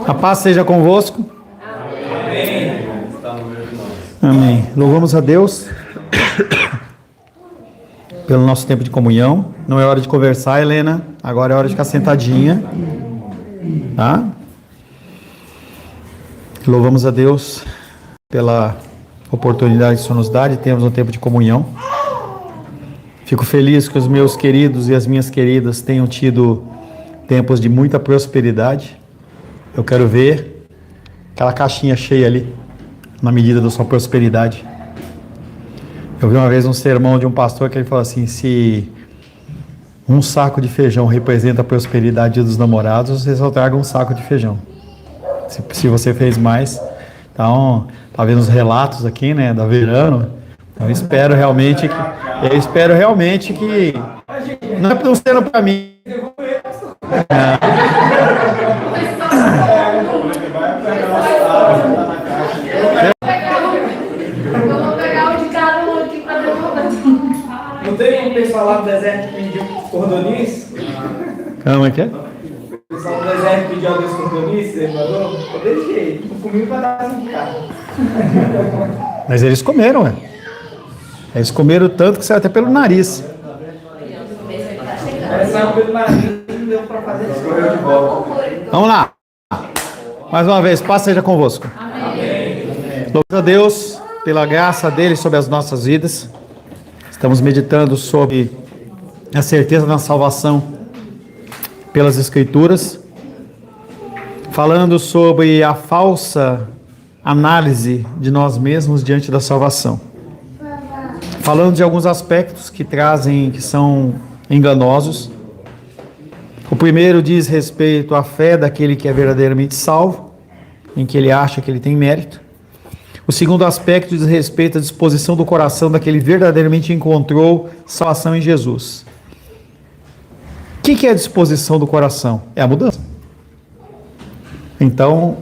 A paz seja convosco. Amém. Amém. Louvamos a Deus pelo nosso tempo de comunhão. Não é hora de conversar, Helena. Agora é hora de ficar sentadinha. Tá? Louvamos a Deus pela oportunidade que o Senhor nos dá de termos um tempo de comunhão. Fico feliz que os meus queridos e as minhas queridas tenham tido tempos de muita prosperidade. Eu quero ver aquela caixinha cheia ali, na medida da sua prosperidade. Eu vi uma vez um sermão de um pastor que ele falou assim: se um saco de feijão representa a prosperidade dos namorados, você só traga um saco de feijão. Se você fez mais. Então, tá vendo os relatos aqui, né, da Verano. Então, eu espero realmente que não é sendo para mim. Não tem um pessoal lá do deserto que pediu cordoniz? Como é que é? O pessoal do deserto pediu alguns cordoniz, você mandou? Eu deixei, não comi pra dar assim, cara. Mas eles comeram, né? Eles comeram tanto que saiu até pelo nariz. Saiu pelo nariz, não deu pra fazer isso. Vamos lá. Mais uma vez, paz seja convosco. Amém. Louvamos a Deus pela graça dele sobre as nossas vidas. Estamos meditando sobre a certeza da salvação pelas Escrituras, falando sobre a falsa análise de nós mesmos diante da salvação, falando de alguns aspectos que são enganosos. O primeiro diz respeito à fé daquele que é verdadeiramente salvo, em que ele acha que ele tem mérito. O segundo aspecto diz respeito à disposição do coração daquele que verdadeiramente encontrou salvação em Jesus. O que é a disposição do coração? É a mudança. Então,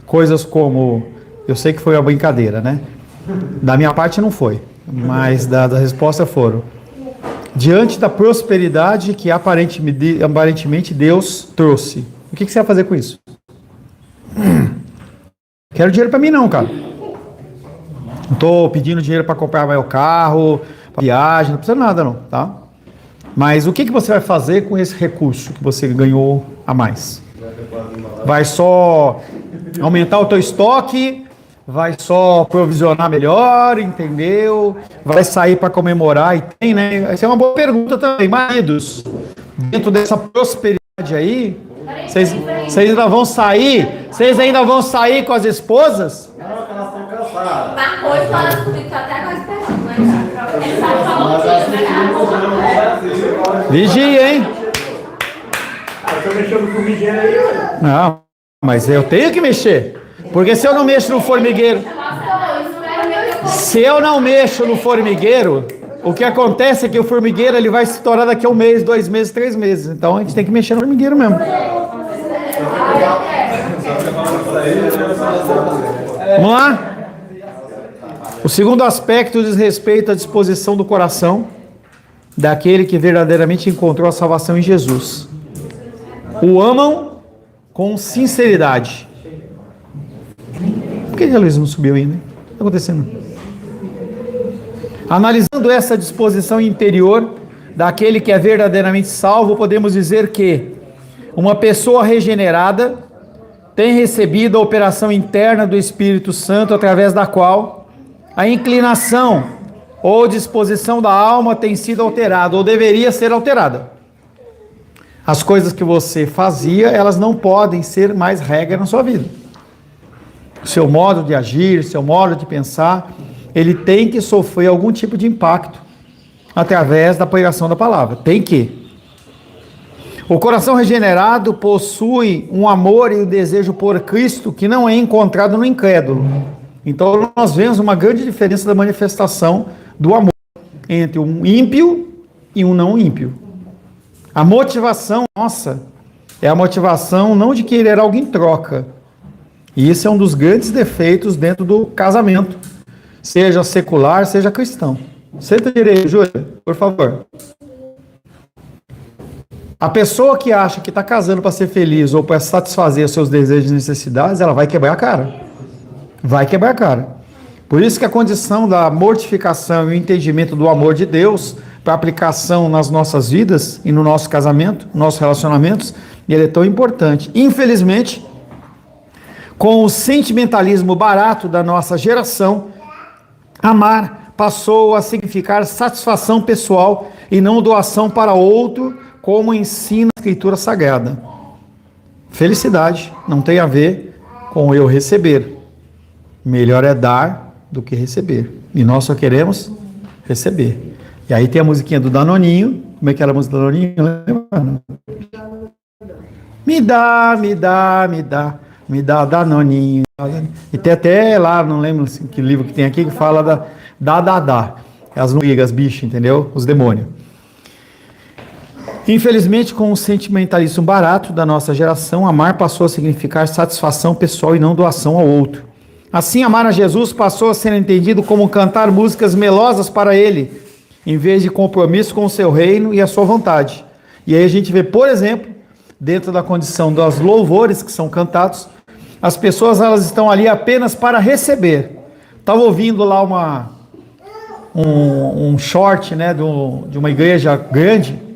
coisas como... Eu sei que foi uma brincadeira, né? Da minha parte não foi, mas da resposta foram: diante da prosperidade que aparentemente Deus trouxe, o que você vai fazer com isso? Quero dinheiro para mim não, cara. Não estou pedindo dinheiro para comprar meu carro, para viagem, não precisa nada não, tá? Mas o que você vai fazer com esse recurso que você ganhou a mais? Vai só aumentar o teu estoque? Vai só provisionar melhor, entendeu? Vai sair para comemorar e tem, né? Essa é uma boa pergunta também. Maridos, dentro dessa prosperidade aí, vocês ainda vão sair? Vocês ainda vão sair com as esposas? Não, que elas estão cansadas. Marcos falando comigo, tô até agora esperando, mas Vigia, hein? Você mexeu no formigueiro aí, olha. Não, mas eu tenho que mexer. Porque se eu não mexo no formigueiro, o que acontece é que o formigueiro ele vai se estourar daqui a 1 mês, 2 meses, 3 meses. Então a gente tem que mexer no formigueiro mesmo. Vamos lá? O segundo aspecto diz respeito à disposição do coração daquele que verdadeiramente encontrou a salvação em Jesus. O amam com sinceridade. Por que a Luísa não subiu ainda? O que está acontecendo? Analisando essa disposição interior daquele que é verdadeiramente salvo, podemos dizer que uma pessoa regenerada tem recebido a operação interna do Espírito Santo, através da qual a inclinação ou disposição da alma tem sido alterada, ou deveria ser alterada. As coisas que você fazia, elas não podem ser mais regra na sua vida. Seu modo de agir, seu modo de pensar, ele tem que sofrer algum tipo de impacto através da pregação da palavra. Tem que. O coração regenerado possui um amor e um desejo por Cristo que não é encontrado no incrédulo. Então nós vemos uma grande diferença da manifestação do amor entre um ímpio e um não ímpio. A motivação nossa é a motivação não de querer algo em troca. E isso é um dos grandes defeitos dentro do casamento, seja secular, seja cristão. Senta direito, Júlia, por favor. A pessoa que acha que está casando para ser feliz ou para satisfazer os seus desejos e necessidades, ela vai quebrar a cara. Vai quebrar a cara. Por isso que a condição da mortificação e o entendimento do amor de Deus para aplicação nas nossas vidas e no nosso casamento, nossos relacionamentos, ele é tão importante. Infelizmente, com o sentimentalismo barato da nossa geração, amar passou a significar satisfação pessoal e não doação para outro, como ensina a Escritura Sagrada. Felicidade não tem a ver com eu receber. Melhor é dar do que receber. E nós só queremos receber. E aí tem a musiquinha do Danoninho. Como é que era a música do Danoninho? Lembra? Me dá, me dá, me dá. Me dá Danoninho. E tem até lá, não lembro que livro que tem aqui, que fala dá. As brigas, as bichas, entendeu? Os demônios. Infelizmente, com o sentimentalismo barato da nossa geração, amar passou a significar satisfação pessoal e não doação ao outro. Assim, amar a Jesus passou a ser entendido como cantar músicas melosas para Ele, em vez de compromisso com o seu reino e a sua vontade. E aí a gente vê, por exemplo, dentro da condição dos louvores que são cantados, as pessoas elas estão ali apenas para receber. Estava ouvindo lá um short, né, de uma igreja grande,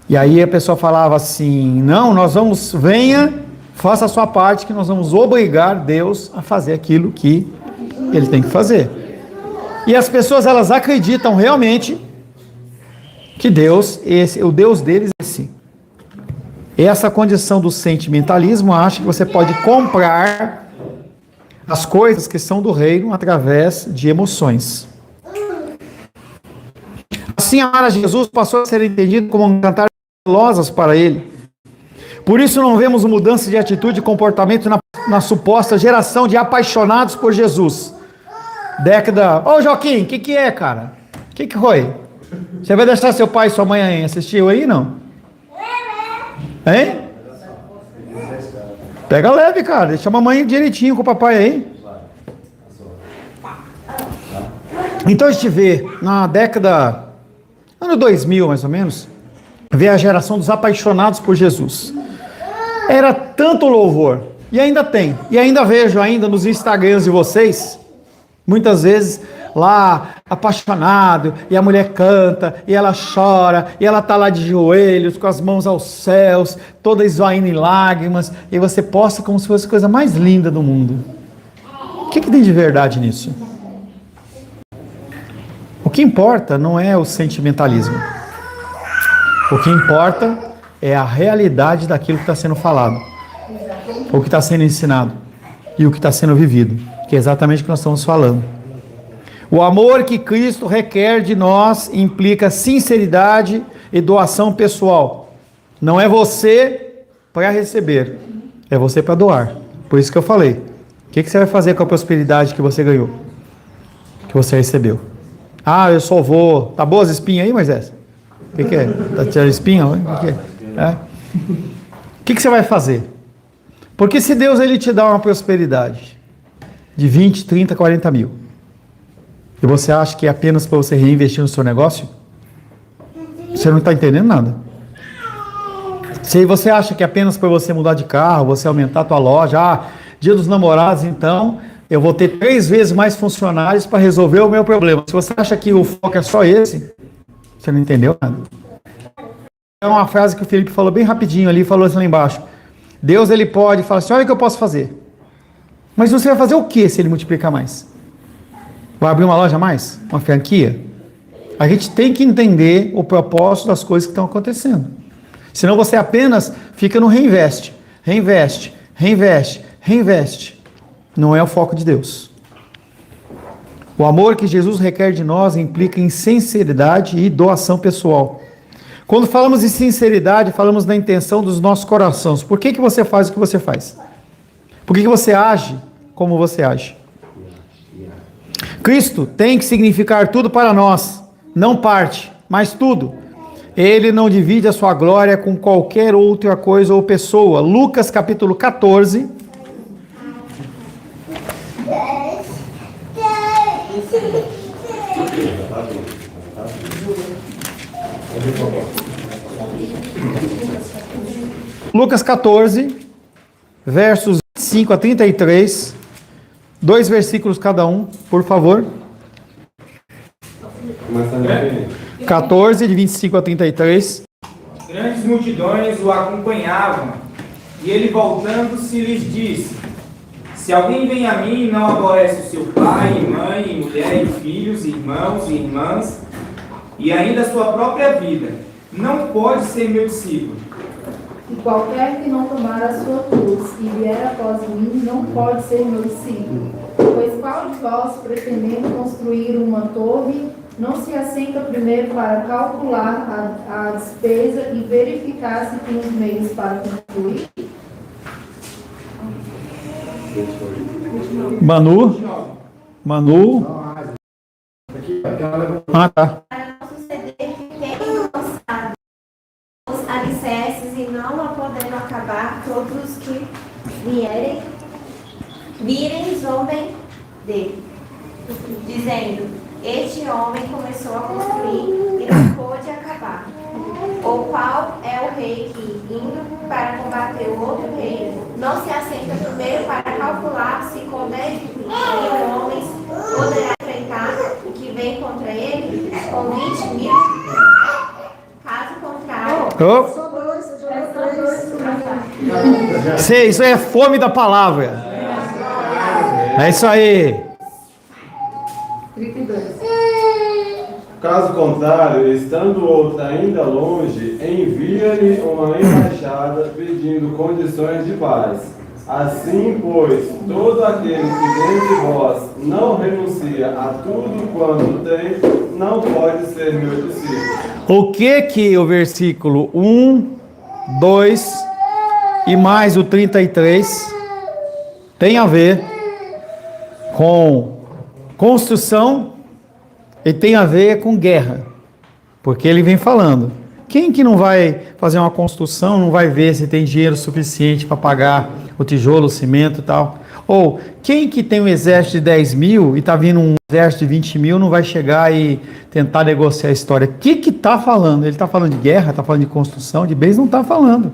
e aí a pessoa falava assim, não, venha, faça a sua parte, que nós vamos obrigar Deus a fazer aquilo que Ele tem que fazer. E as pessoas, elas acreditam realmente que Deus, o Deus deles é esse. Essa condição do sentimentalismo acha que você pode comprar as coisas que são do reino através de emoções. Assim, amar a Jesus passou a ser entendido como um cantar melosas para Ele. Por isso não vemos mudança de atitude e comportamento na suposta geração de apaixonados por Jesus. Década... Ô Joaquim, o que é, cara? O que foi? Você vai deixar seu pai e sua mãe assistir aí, não? Hein? Pega leve, cara. Deixa a mamãe direitinho com o papai aí. Então a gente vê, na década... ano 2000, mais ou menos, vê a geração dos apaixonados por Jesus. Era tanto louvor, e ainda tem, e ainda vejo ainda nos Instagrams de vocês, muitas vezes lá apaixonado, e a mulher canta, e ela chora, e ela está lá de joelhos, com as mãos aos céus, toda esvaindo em lágrimas, e você posta como se fosse a coisa mais linda do mundo. O que tem de verdade nisso? O que importa não é o sentimentalismo. O que importa é a realidade daquilo que está sendo falado, o que está sendo ensinado e o que está sendo vivido, que é exatamente o que nós estamos falando. O amor que Cristo requer de nós implica sinceridade e doação pessoal. Não é você para receber, é você para doar. Por isso que eu falei, o que você vai fazer com a prosperidade que você ganhou, que você recebeu? Ah, eu só vou... Tá boa as espinhas aí, Moisés? O que é? Tá tirando espinha? O que é? O que você vai fazer? Porque se Deus ele te dá uma prosperidade de 20, 30, 40 mil, e você acha que é apenas para você reinvestir no seu negócio, você não está entendendo nada. Se você acha que é apenas para você mudar de carro, você aumentar a tua loja, dia dos namorados, então... eu vou ter 3 vezes mais funcionários para resolver o meu problema. Se você acha que o foco é só esse, você não entendeu nada. É uma frase que o Felipe falou bem rapidinho ali, falou assim lá embaixo. Deus ele pode falar assim, olha o que eu posso fazer. Mas você vai fazer o que se ele multiplicar mais? Vai abrir uma loja a mais? Uma franquia? A gente tem que entender o propósito das coisas que estão acontecendo. Senão você apenas fica no reinveste. Não é o foco de Deus. O amor que Jesus requer de nós implica em sinceridade e doação pessoal. Quando falamos de sinceridade, falamos da intenção dos nossos corações. Por que você faz o que você faz? Por que você age como você age? Cristo tem que significar tudo para nós, não parte, mas tudo. Ele não divide a sua glória com qualquer outra coisa ou pessoa. Lucas capítulo 14... Lucas 14, versos 25 a 33, 2 versículos cada um, por favor. 14, de 25 a 33. Grandes multidões o acompanhavam, e ele voltando-se lhes disse: se alguém vem a mim e não aborrece o seu pai, mãe, mulher, filhos, irmãos e irmãs, e ainda a sua própria vida, não pode ser meu discípulo. E qualquer que não tomar a sua cruz e vier após mim, não pode ser meu discípulo. Pois qual de vós, pretendendo construir uma torre, não se assenta primeiro para calcular a despesa e verificar se tem os meios para concluir? Manu. Ah, tá. Para não suceder que tenham lançado os alicerces e não a podendo acabar, todos os que virem zombem dele, dizendo: este homem começou a construir e não pôde acabar. Ou qual é o rei que, indo para combater o outro rei, não se assenta primeiro para calcular se com 10.000 homens poderá enfrentar o que vem contra ele com 20.000? Caso contrário, Isso é fome da palavra. É isso aí. 32. Caso contrário, estando outro ainda longe, envia-lhe uma embaixada pedindo condições de paz. Assim, pois, todo aquele que dentre vós não renuncia a tudo quanto tem, não pode ser meu discípulo. O que o versículo 1, 2 e mais o 33 tem a ver com construção e tem a ver com guerra? Porque ele vem falando: quem que não vai fazer uma construção, não vai ver se tem dinheiro suficiente para pagar o tijolo, o cimento e tal? Ou quem que tem um exército de 10.000 e está vindo um exército de 20.000, não vai chegar e tentar negociar a história? O que está falando? Ele está falando de guerra, está falando de construção, de bens? Não está falando.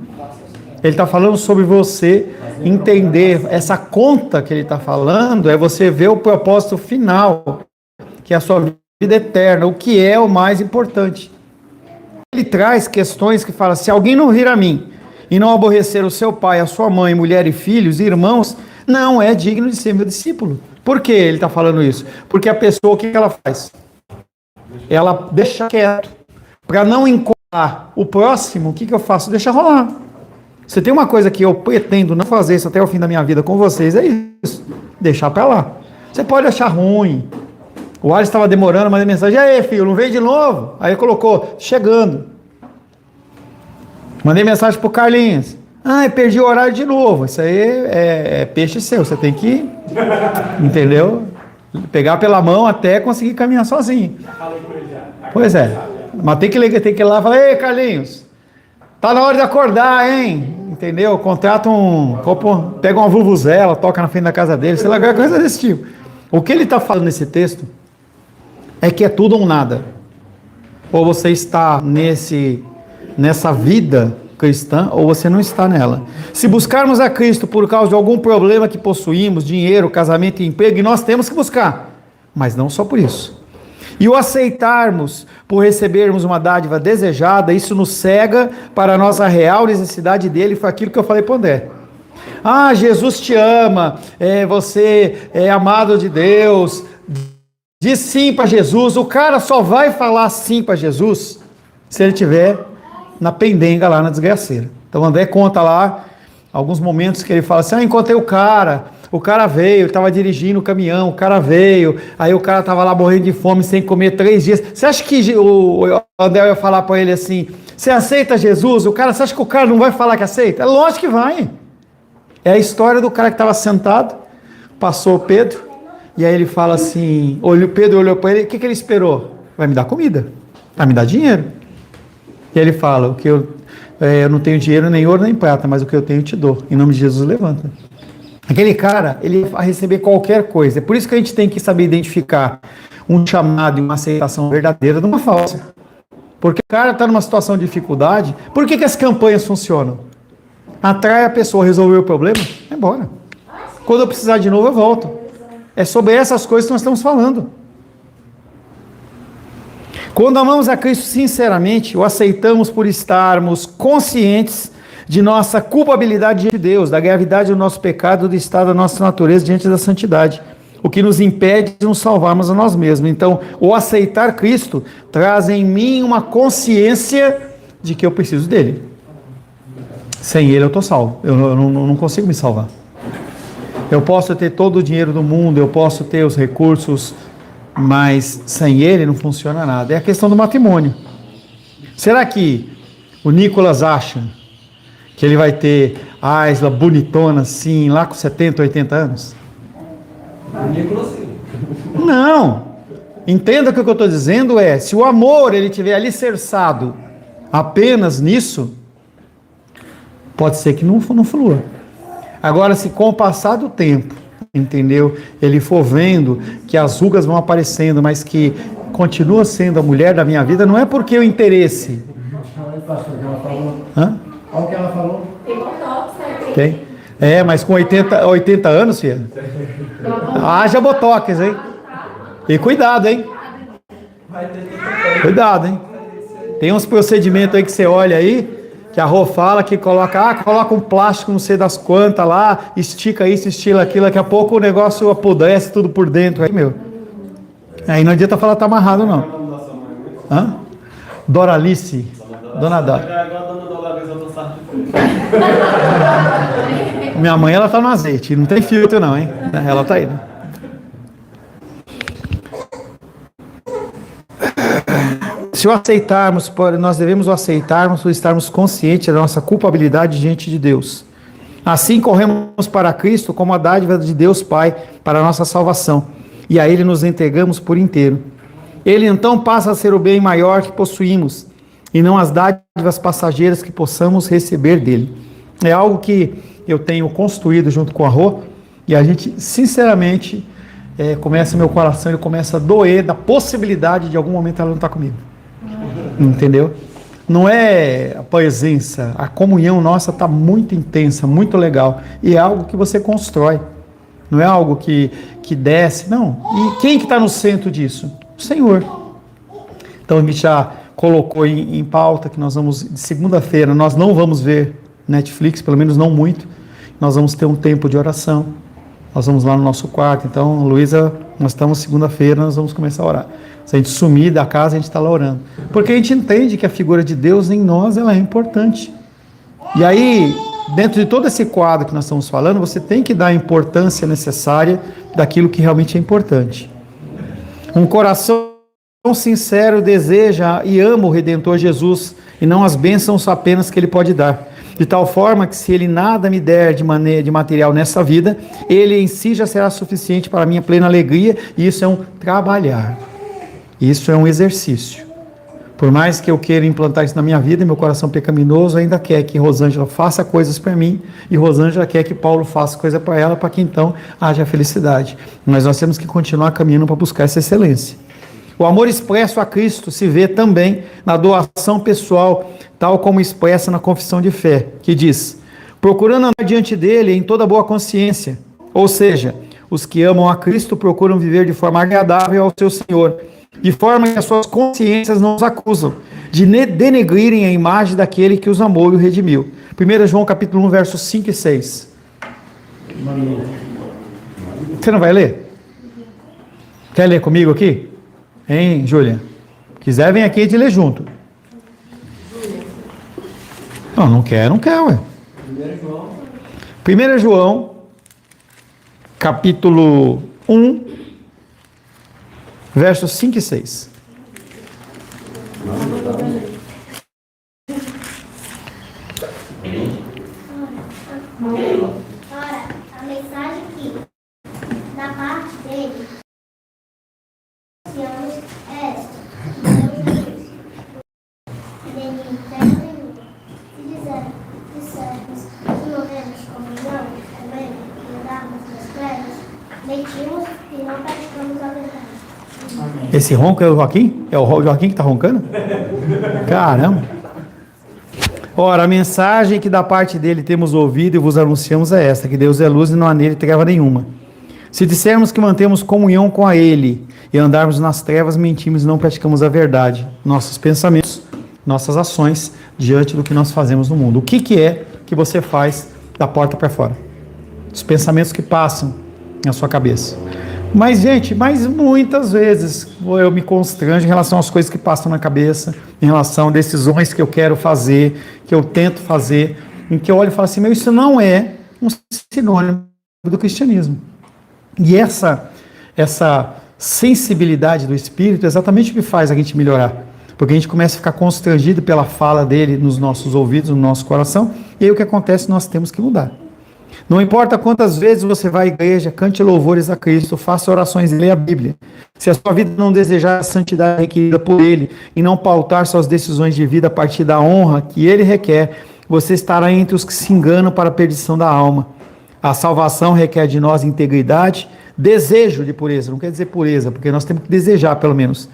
Ele está falando sobre você entender essa conta que ele está falando, é você ver o propósito final, que é a sua vida eterna, o que é o mais importante. Ele traz questões que fala: se alguém não vir a mim e não aborrecer o seu pai, a sua mãe, mulher e filhos, irmãos, não é digno de ser meu discípulo. Por que ele está falando isso? Porque a pessoa, o que ela faz? Ela deixa quieto. Para não encontrar o próximo, o que eu faço? Deixa rolar. Se tem uma coisa que eu pretendo não fazer isso até o fim da minha vida com vocês, é isso. Deixar para lá. Você pode achar ruim. O Alisson estava demorando, mandei mensagem: e aí, filho, não veio de novo? Aí colocou: chegando. Mandei mensagem pro Carlinhos: perdi o horário de novo. Isso aí é peixe seu, você tem que, entendeu? Pegar pela mão até conseguir caminhar sozinho. Pois é, mas tem que ir lá e falar: ei, Carlinhos, tá na hora de acordar, hein? Entendeu? Contrata pega uma vuvuzela, toca na frente da casa dele, sei lá, qualquer coisa desse tipo. O que ele está falando nesse texto é que é tudo ou nada. Ou você está nessa vida cristã, ou você não está nela. Se buscarmos a Cristo por causa de algum problema que possuímos, dinheiro, casamento e emprego, e nós temos que buscar, mas não só por isso. E o aceitarmos por recebermos uma dádiva desejada, isso nos cega para a nossa real necessidade dele. Foi aquilo que eu falei para o André. Jesus te ama, você é amado de Deus, diz sim para Jesus. O cara só vai falar sim para Jesus se ele estiver na pendenga lá na desgraceira. Então o André conta lá alguns momentos que ele fala assim: encontrei o cara veio, ele estava dirigindo o caminhão, o cara veio, aí o cara estava lá morrendo de fome, sem comer 3 dias. Você acha que o André ia falar para ele assim: você aceita Jesus? Você acha que o cara não vai falar que aceita? É lógico que vai. É a história do cara que estava sentado, passou o Pedro, e aí ele fala assim, Pedro olhou para ele, o que ele esperou? Vai me dar comida, vai me dar dinheiro. E ele fala: o que eu não tenho dinheiro, nem ouro, nem prata, mas o que eu tenho eu te dou. Em nome de Jesus, levanta. Aquele cara, ele vai receber qualquer coisa. É por isso que a gente tem que saber identificar um chamado e uma aceitação verdadeira de uma falsa. Porque o cara está numa situação de dificuldade. Por que as campanhas funcionam? Atrai a pessoa, resolveu o problema, vai embora. Quando eu precisar de novo, eu volto. É sobre essas coisas que nós estamos falando. Quando amamos a Cristo sinceramente, o aceitamos por estarmos conscientes de nossa culpabilidade diante de Deus, da gravidade do nosso pecado, do estado da nossa natureza diante da santidade, o que nos impede de nos salvarmos a nós mesmos. Então, o aceitar Cristo traz em mim uma consciência de que eu preciso dele. Sem ele eu estou salvo, eu não consigo me salvar. Eu posso ter todo o dinheiro do mundo, eu posso ter os recursos, mas sem ele não funciona nada. É a questão do matrimônio. Será que o Nicolas acha que ele vai ter a Isla bonitona assim, lá com 70, 80 anos? O Nicolas sim. Não. Entenda que o que eu estou dizendo é, se o amor ele tiver alicerçado apenas nisso, pode ser que não flua. Agora, se com o passar do tempo, entendeu? Ele for vendo que as rugas vão aparecendo, mas que continua sendo a mulher da minha vida, não é porque o interesse. Hã? Olha o que ela falou. Tem? É, mas com 80 anos, filha. Haja botox, hein? E cuidado, hein? Cuidado, hein? Tem uns procedimentos aí que você olha aí, que a Rô fala que coloca um plástico, não sei das quantas lá, estica isso, estila aquilo, daqui a pouco o negócio apodrece tudo por dentro. Aí, meu. Aí não adianta falar que tá amarrado, não. Hã? Doralice. Dona Dora. Minha mãe, ela tá no azeite, não tem filtro não, hein? Ela tá aí, né? Se o aceitarmos, nós devemos o aceitarmos por estarmos conscientes da nossa culpabilidade diante de Deus. Assim corremos para Cristo como a dádiva de Deus Pai para a nossa salvação, e a Ele nos entregamos por inteiro. Ele então passa a ser o bem maior que possuímos, e não as dádivas passageiras que possamos receber dele. É algo que eu tenho construído junto com a Rô, e a gente, sinceramente, começa meu coração, ele começa a doer da possibilidade de algum momento ela não estar comigo. Entendeu? Não é a presença, a comunhão nossa está muito intensa, muito legal, e é algo que você constrói, não é algo que desce, não. E quem que está no centro disso? O Senhor. Então a gente já colocou em pauta que nós vamos, de segunda-feira, nós não vamos ver Netflix, pelo menos não muito, nós vamos ter um tempo de oração, nós vamos lá no nosso quarto. Então, Luísa, nós estamos segunda-feira, nós vamos começar a orar. Se a gente sumir da casa, a gente está lá orando. Porque a gente entende que a figura de Deus em nós, ela é importante. E aí, dentro de todo esse quadro que nós estamos falando, você tem que dar a importância necessária daquilo que realmente é importante. Um coração sincero deseja e ama o Redentor Jesus, e não as bênçãos apenas que Ele pode dar. De tal forma que se Ele nada me der de material nessa vida, Ele em si já será suficiente para a minha plena alegria, e isso é um trabalhar. Isso é um exercício. Por mais que eu queira implantar isso na minha vida, meu coração pecaminoso ainda quer que Rosângela faça coisas para mim, e Rosângela quer que Paulo faça coisa para ela, para que então haja felicidade. Mas nós temos que continuar caminhando para buscar essa excelência. O amor expresso a Cristo se vê também na doação pessoal, tal como expressa na confissão de fé, que diz: procurando andar diante dele em toda boa consciência. Ou seja, os que amam a Cristo procuram viver de forma agradável ao seu Senhor, de forma que as suas consciências não os acusam de denegrirem a imagem daquele que os amou e o redimiu. 1 João capítulo 1, versos 5 e 6. Você não vai ler? Quer ler comigo aqui? Hein, Júlia? Quiser, vem aqui e te ler junto. Não quer, ué. 1 João, capítulo 1, versos 5 e 6. Ora, a mensagem que, da parte dele, anunciamos é esta: nenhum terra nenhuma. Se dissermos que não temos comunhão com ele e andarmos nas trevas, mentimos e não praticamos a verdade. Esse ronco é o Joaquim? É o Joaquim que está roncando? Caramba! Ora, a mensagem que da parte dele temos ouvido e vos anunciamos é esta, que Deus é luz e não há nele treva nenhuma. Se dissermos que mantemos comunhão com a ele e andarmos nas trevas, mentimos e não praticamos a verdade. Nossos pensamentos, nossas ações diante do que nós fazemos no mundo. O que é que você faz da porta para fora? Os pensamentos que passam na sua cabeça. Mas, gente, muitas vezes eu me constranjo em relação às coisas que passam na cabeça, em relação a decisões que eu quero fazer, que eu tento fazer, em que eu olho e falo assim, meu, isso não é um sinônimo do cristianismo. E essa sensibilidade do Espírito é exatamente o que faz a gente melhorar. Porque a gente começa a ficar constrangido pela fala dele nos nossos ouvidos, no nosso coração, e aí o que acontece? Nós temos que mudar. Não importa quantas vezes você vai à igreja, cante louvores a Cristo, faça orações e leia a Bíblia. Se a sua vida não desejar a santidade requerida por Ele e não pautar suas decisões de vida a partir da honra que Ele requer, você estará entre os que se enganam para a perdição da alma. A salvação requer de nós integridade, desejo de pureza, não quer dizer pureza, porque nós temos que desejar pelo menos.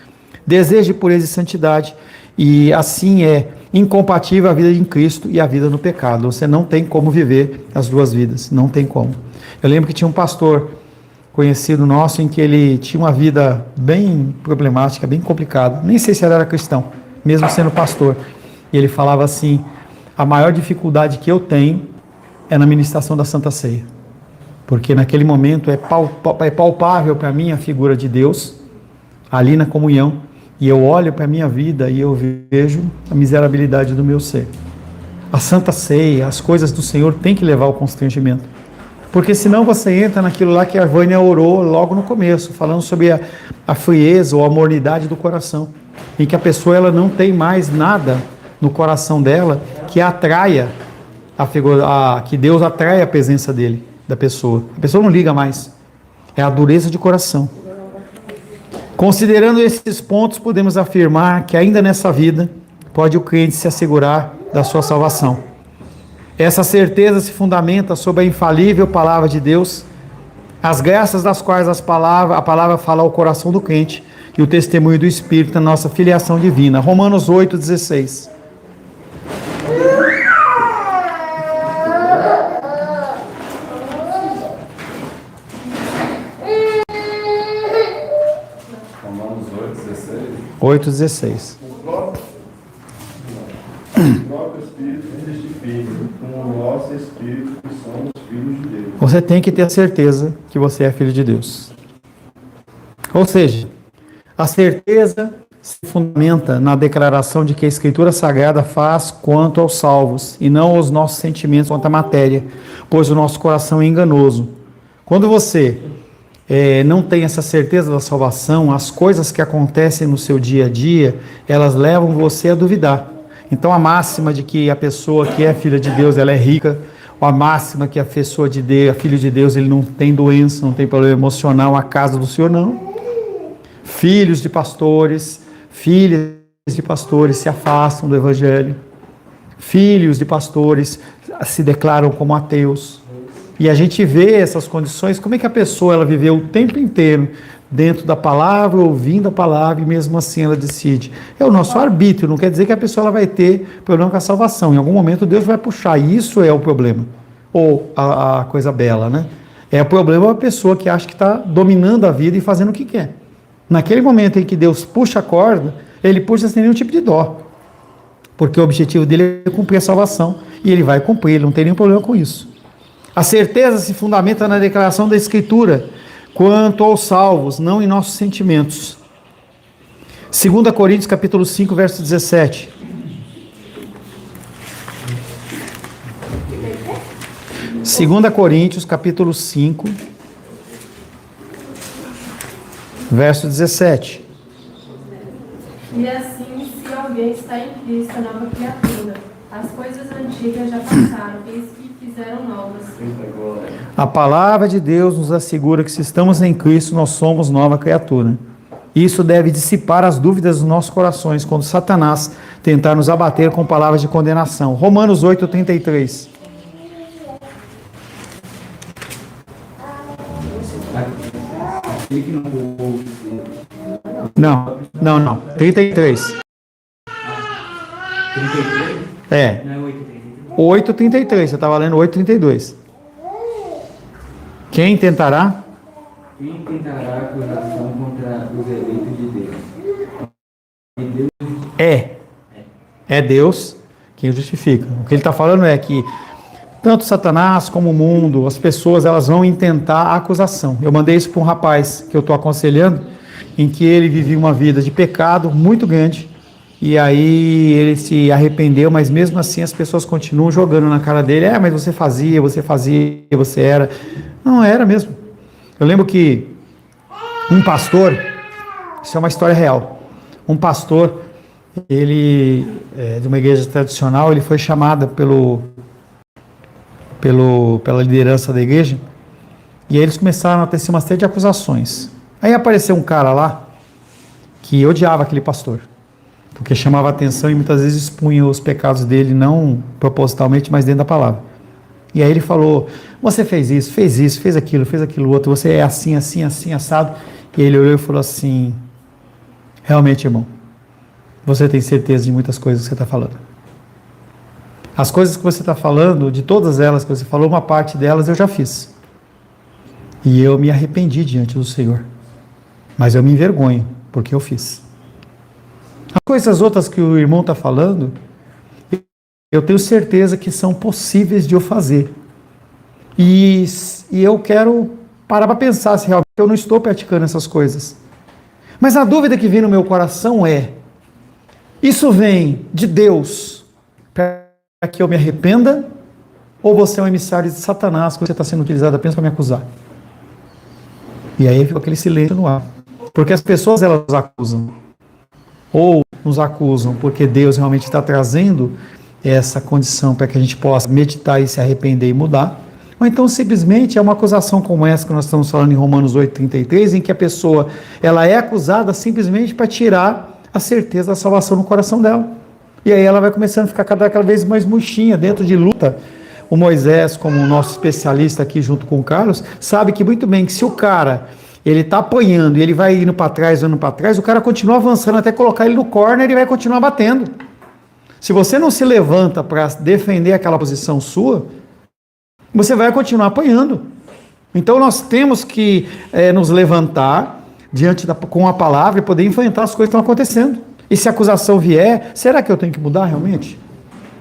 Desejo de pureza e santidade, e assim é incompatível a vida em Cristo e a vida no pecado. Você não tem como viver as duas vidas, não tem como. Eu lembro que tinha um pastor conhecido nosso em que ele tinha uma vida bem problemática, bem complicada, nem sei se ele era cristão, mesmo sendo pastor, e ele falava assim, a maior dificuldade que eu tenho é na ministração da Santa Ceia, porque naquele momento é palpável para mim a figura de Deus, ali na comunhão, e eu olho para a minha vida e eu vejo a miserabilidade do meu ser. A Santa Ceia, as coisas do Senhor tem que levar ao constrangimento. Porque senão você entra naquilo lá que a Vânia orou logo no começo, falando sobre a frieza ou a mornidade do coração, em que a pessoa ela não tem mais nada no coração dela que atraia que Deus atraia a presença dele, da pessoa. A pessoa não liga mais. É a dureza de coração. Considerando esses pontos, podemos afirmar que ainda nessa vida pode o crente se assegurar da sua salvação. Essa certeza se fundamenta sobre a infalível palavra de Deus, as graças das quais a palavra fala ao coração do crente e o testemunho do Espírito na nossa filiação divina. Romanos 8,16. Romanos 8,16. 8,16. O próprio Espírito testifica com o nosso Espírito que somos filhos de Deus. Você tem que ter a certeza que você é filho de Deus. Ou seja, a certeza se fundamenta na declaração de que a Escritura Sagrada faz quanto aos salvos, e não aos nossos sentimentos quanto à matéria, pois o nosso coração é enganoso. Quando você não tem essa certeza da salvação, as coisas que acontecem no seu dia a dia, elas levam você a duvidar. Então a máxima de que a pessoa que é filha de Deus, ela é rica, ou a máxima que a pessoa de Deus, filho de Deus, ele não tem doença, não tem problema emocional, a casa do Senhor não. Filhos de pastores, filhas de pastores se afastam do Evangelho. Filhos de pastores se declaram como ateus. E a gente vê essas condições, como é que a pessoa ela viveu o tempo inteiro dentro da palavra, ouvindo a palavra, e mesmo assim ela decide. É o nosso arbítrio, não quer dizer que a pessoa ela vai ter problema com a salvação. Em algum momento Deus vai puxar, e isso é o problema. Ou a coisa bela, né? É o problema a pessoa que acha que está dominando a vida e fazendo o que quer. Naquele momento em que Deus puxa a corda, ele puxa sem nenhum tipo de dó. Porque o objetivo dele é cumprir a salvação, e ele vai cumprir, ele não tem nenhum problema com isso. A certeza se fundamenta na declaração da Escritura quanto aos salvos, não em nossos sentimentos. 2 Coríntios capítulo 5, verso 17. Segunda Coríntios capítulo 5, verso 17. E assim, se alguém está em Cristo, a nova criatura, as coisas antigas já passaram, eis que fizeram novas. A palavra de Deus nos assegura que se estamos em Cristo, nós somos nova criatura. Isso deve dissipar as dúvidas dos nossos corações quando Satanás tentar nos abater com palavras de condenação. Romanos 8, 33. Aquele que não Não. 33. 33? É. Não é 8,33. 8:33. Você estava lendo 8:32. Quem tentará? Quem tentará acusação contra os eleitos de Deus? E Deus É Deus quem justifica. O que ele está falando é que tanto Satanás como o mundo, as pessoas, elas vão intentar a acusação. Eu mandei isso para um rapaz que eu estou aconselhando, em que ele vivia uma vida de pecado muito grande, e aí ele se arrependeu, mas mesmo assim as pessoas continuam jogando na cara dele, mas você fazia, você era. Não era mesmo. Eu lembro que um pastor, isso é uma história real, um pastor, ele, de uma igreja tradicional, ele foi chamado pela liderança da igreja, e aí eles começaram a ter uma série de acusações. Aí apareceu um cara lá, que odiava aquele pastor, porque chamava atenção e muitas vezes expunha os pecados dele, não propositalmente, mas dentro da palavra. E aí ele falou, você fez isso, fez aquilo outro, você é assim, assado. E ele olhou e falou assim, realmente, irmão, você tem certeza de muitas coisas que você está falando. As coisas que você está falando, de todas elas que você falou, uma parte delas eu já fiz. E eu me arrependi diante do Senhor. Mas eu me envergonho, porque eu fiz. As coisas outras que o irmão está falando, eu tenho certeza que são possíveis de eu fazer. E eu quero parar para pensar se realmente eu não estou praticando essas coisas. Mas a dúvida que vem no meu coração é, isso vem de Deus para que eu me arrependa, ou você é um emissário de Satanás, que você está sendo utilizado apenas para me acusar? E aí fica aquele silêncio no ar. Porque as pessoas, elas nos acusam. Ou nos acusam porque Deus realmente está trazendo essa condição para que a gente possa meditar e se arrepender e mudar. Ou então simplesmente é uma acusação como essa que nós estamos falando em Romanos 8:33, em que a pessoa ela é acusada simplesmente para tirar a certeza da salvação no coração dela. E aí ela vai começando a ficar cada vez mais murchinha dentro de luta. O Moisés, como o nosso especialista aqui junto com o Carlos, sabe que muito bem que se o cara ele está apanhando e ele vai indo para trás, o cara continua avançando até colocar ele no corner e vai continuar batendo. Se você não se levanta para defender aquela posição sua, você vai continuar apanhando. Então nós temos que nos levantar com a palavra e poder enfrentar as coisas que estão acontecendo. E se a acusação vier, será que eu tenho que mudar realmente?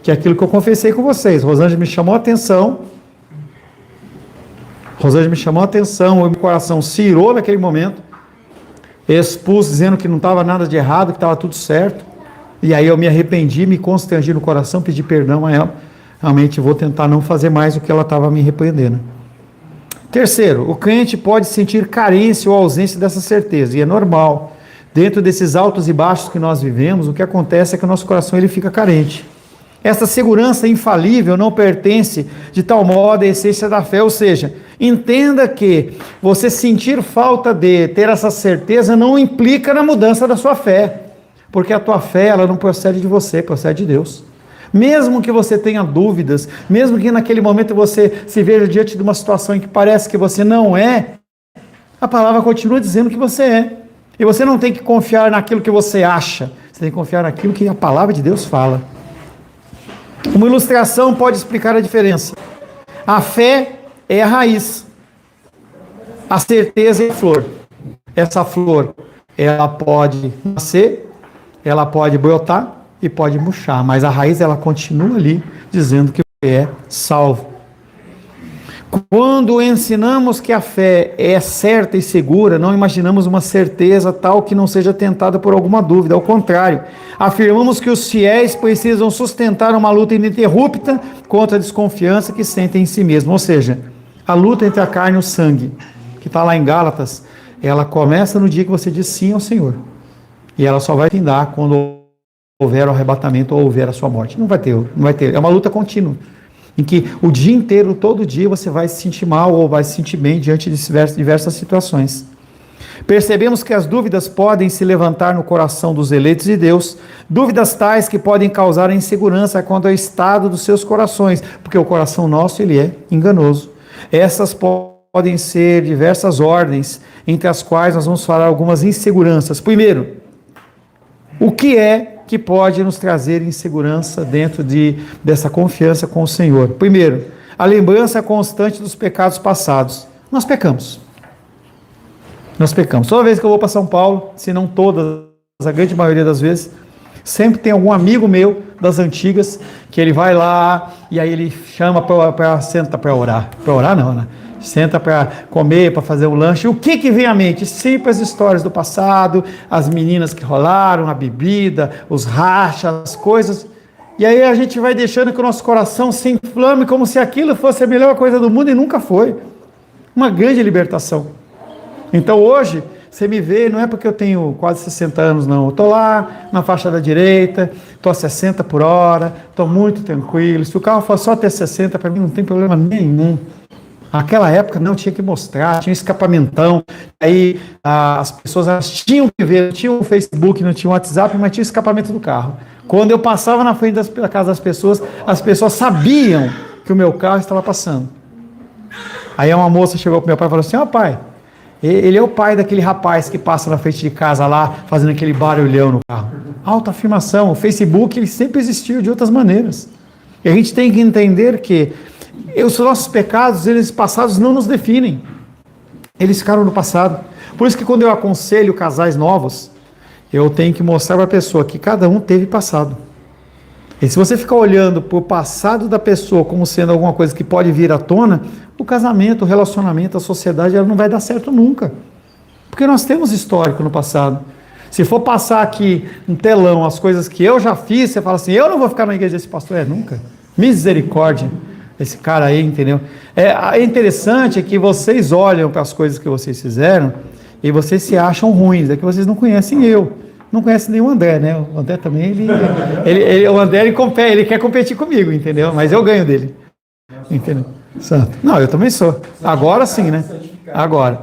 Que é aquilo que eu confessei com vocês. Rosângela me chamou a atenção. O meu coração se irou naquele momento. Expus dizendo que não estava nada de errado, que estava tudo certo. E aí eu me arrependi, me constrangi no coração, pedi perdão a ela. Realmente vou tentar não fazer mais o que ela estava me repreendendo. Terceiro, o crente pode sentir carência ou ausência dessa certeza. E é normal. Dentro desses altos e baixos que nós vivemos, o que acontece é que o nosso coração ele fica carente. Essa segurança infalível não pertence de tal modo à essência da fé, ou seja, entenda que você sentir falta de ter essa certeza não implica na mudança da sua fé, porque a tua fé ela não procede de você, procede de Deus. Mesmo que você tenha dúvidas, mesmo que naquele momento você se veja diante de uma situação em que parece que você não é, a palavra continua dizendo que você é. E você não tem que confiar naquilo que você acha, você tem que confiar naquilo que a palavra de Deus fala. Uma ilustração pode explicar a diferença. A fé é a raiz, a certeza é a flor. Essa flor, ela pode nascer, ela pode brotar e pode murchar, mas a raiz ela continua ali, dizendo que você é salvo. Quando ensinamos que a fé é certa e segura, não imaginamos uma certeza tal que não seja tentada por alguma dúvida. Ao contrário, afirmamos que os fiéis precisam sustentar uma luta ininterrupta contra a desconfiança que sentem em si mesmos. Ou seja, a luta entre a carne e o sangue, que está lá em Gálatas, ela começa no dia que você diz sim ao Senhor. E ela só vai findar quando houver o arrebatamento ou houver a sua morte. Não vai ter. É uma luta contínua, em que o dia inteiro, todo dia, você vai se sentir mal ou vai se sentir bem diante de diversas situações. Percebemos que as dúvidas podem se levantar no coração dos eleitos de Deus, dúvidas tais que podem causar insegurança quanto ao estado dos seus corações, porque o coração nosso ele é enganoso. Essas podem ser diversas ordens, entre as quais nós vamos falar algumas inseguranças. Primeiro, o que é que pode nos trazer insegurança dentro dessa confiança com o Senhor? Primeiro, a lembrança constante dos pecados passados. Nós pecamos. Nós pecamos. Toda vez que eu vou para São Paulo, se não todas, a grande maioria das vezes, sempre tem algum amigo meu das antigas que ele vai lá e aí ele chama para senta para orar. Para orar não, né? Senta para comer, para fazer um lanche. O que vem à mente? Sempre as histórias do passado, as meninas que rolaram, a bebida, os rachas, as coisas. E aí a gente vai deixando que o nosso coração se inflame como se aquilo fosse a melhor coisa do mundo e nunca foi. Uma grande libertação. Então hoje, você me vê, não é porque eu tenho quase 60 anos, não. Eu estou lá na faixa da direita, estou a 60 por hora, estou muito tranquilo. Se o carro for só até 60, para mim não tem problema nenhum. Naquela época não tinha que mostrar, tinha escapamentão, aí as pessoas elas tinham que ver, não tinha o Facebook, não tinha o WhatsApp, mas tinha o escapamento do carro. Quando eu passava na frente da casa das pessoas, as pessoas sabiam que o meu carro estava passando. Aí uma moça chegou para meu pai e falou assim: ó pai, ele é o pai daquele rapaz que passa na frente de casa lá, fazendo aquele barulhão no carro. Autoafirmação, o Facebook ele sempre existiu de outras maneiras. E a gente tem que entender que os nossos pecados, eles passados não nos definem. Eles ficaram no passado. Por isso que quando eu aconselho casais novos, eu tenho que mostrar para a pessoa que cada um teve passado. E se você ficar olhando para o passado da pessoa como sendo alguma coisa que pode vir à tona, o casamento, o relacionamento, a sociedade, ela não vai dar certo nunca. Porque nós temos histórico no passado. Se for passar aqui um telão as coisas que eu já fiz, você fala assim: eu não vou ficar na igreja desse pastor. Nunca. Misericórdia. Esse cara aí, entendeu? É interessante que vocês olham para as coisas que vocês fizeram e vocês se acham ruins. É que vocês não conhecem eu. Não conhecem nem o André, né? O André também, o André ele quer competir comigo, entendeu? Mas eu ganho dele. Entendeu? Santo. Não, eu também sou. Agora sim, né? Agora.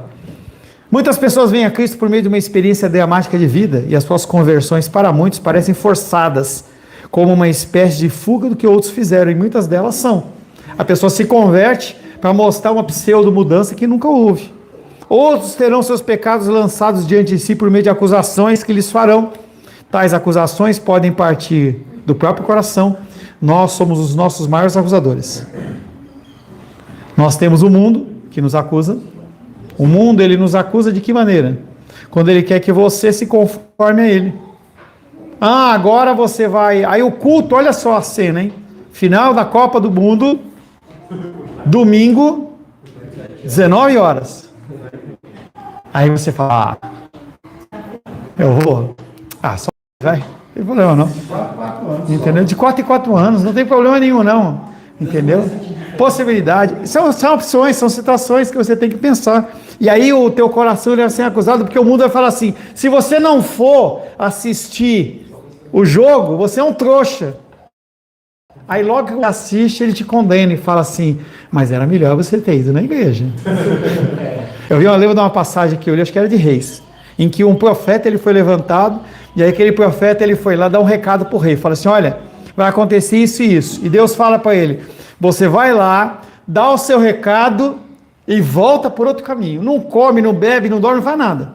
Muitas pessoas vêm a Cristo por meio de uma experiência dramática de vida e as suas conversões, para muitos, parecem forçadas, como uma espécie de fuga do que outros fizeram, e muitas delas são. A pessoa se converte para mostrar uma pseudo-mudança que nunca houve. Outros terão seus pecados lançados diante de si por meio de acusações que lhes farão. Tais acusações podem partir do próprio coração. Nós somos os nossos maiores acusadores. Nós temos o mundo que nos acusa. O mundo, ele nos acusa de que maneira? Quando ele quer que você se conforme a ele. Ah, agora você vai... Aí o culto, olha só a cena, hein? Final da Copa do Mundo, domingo, 19 horas. Aí você fala: eu vou. Só vai. Não tem problema não. Entendeu? De 4 em 4 anos, não tem problema nenhum não. Entendeu? Possibilidade. São opções, são situações que você tem que pensar. E aí o teu coração ele vai ser acusado, porque o mundo vai falar assim: se você não for assistir o jogo, você é um trouxa. Aí logo que você assiste, ele te condena e fala assim: mas era melhor você ter ido na igreja. Eu lembro de uma passagem que eu li, acho que era de Reis, em que um profeta ele foi levantado, e aí aquele profeta ele foi lá dar um recado para o rei, fala assim: olha, vai acontecer isso e isso. E Deus fala para ele: você vai lá, dá o seu recado e volta por outro caminho. Não come, não bebe, não dorme, não faz nada.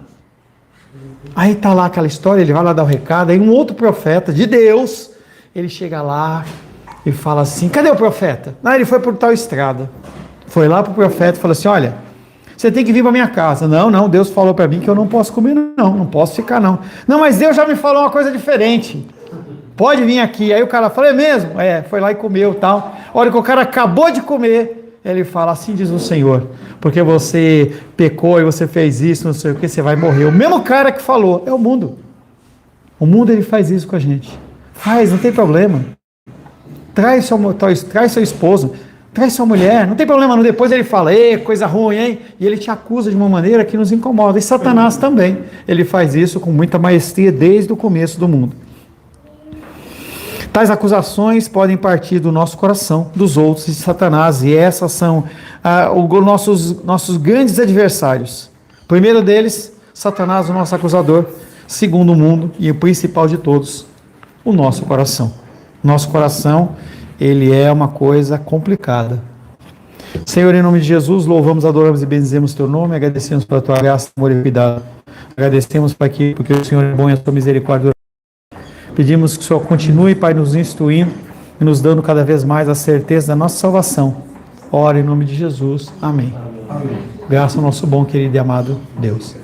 Aí tá lá aquela história, ele vai lá dar o recado, aí um outro profeta de Deus, ele chega lá e fala assim: cadê o profeta? Ele foi por tal estrada. Foi lá pro profeta e falou assim: olha, você tem que vir para minha casa. Não, Deus falou para mim que eu não posso comer, não posso ficar não. Não, mas Deus já me falou uma coisa diferente. Pode vir aqui. Aí o cara falou: é mesmo? Foi lá e comeu tal. A hora que o cara acabou de comer, ele fala: assim diz o Senhor, porque você pecou e você fez isso, não sei o que, você vai morrer. O mesmo cara que falou, é o mundo. O mundo ele faz isso com a gente. Faz, não tem problema. Traz seu esposo, traz sua mulher, não tem problema não. Depois ele fala: coisa ruim, hein? E ele te acusa de uma maneira que nos incomoda. E Satanás também, ele faz isso com muita maestria desde o começo do mundo. Tais acusações podem partir do nosso coração, dos outros e de Satanás, e essas são nossos grandes adversários. O primeiro deles, Satanás, o nosso acusador. Segundo, o mundo, e o principal de todos, o nosso coração. Nosso coração, ele é uma coisa complicada. Senhor, em nome de Jesus, louvamos, adoramos e bendizemos teu nome, agradecemos pela tua graça, amor e cuidado. Agradecemos, Pai, porque o Senhor é bom e a tua misericórdia. Pedimos que o Senhor continue, Pai, nos instruindo e nos dando cada vez mais a certeza da nossa salvação. Ora em nome de Jesus. Amém. Graças ao nosso bom, querido e amado Deus.